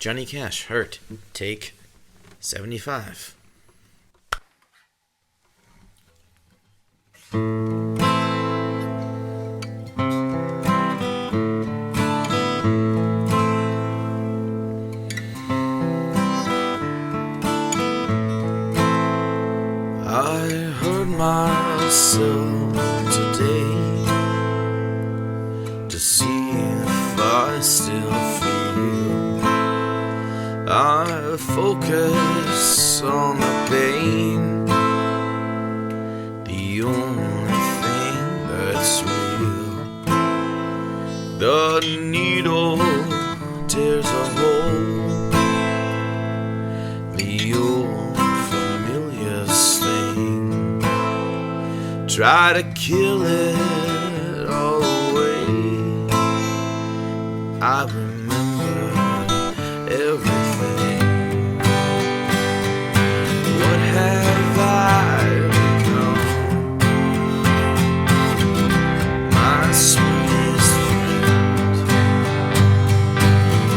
Johnny Cash, Hurt, take 75. I hurt myself today to see if I still feel. I focus on the pain, the only thing that's real. The needle tears a hole, the old familiar sting. Try to kill it all away. I remember everything. What have I become? My sweetest friend.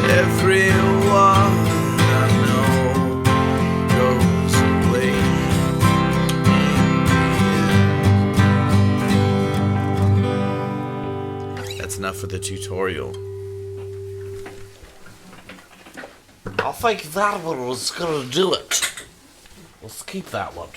Everyone I know goes away in the end. That's enough for the tutorial. I think that one was gonna do it. Let's keep that one.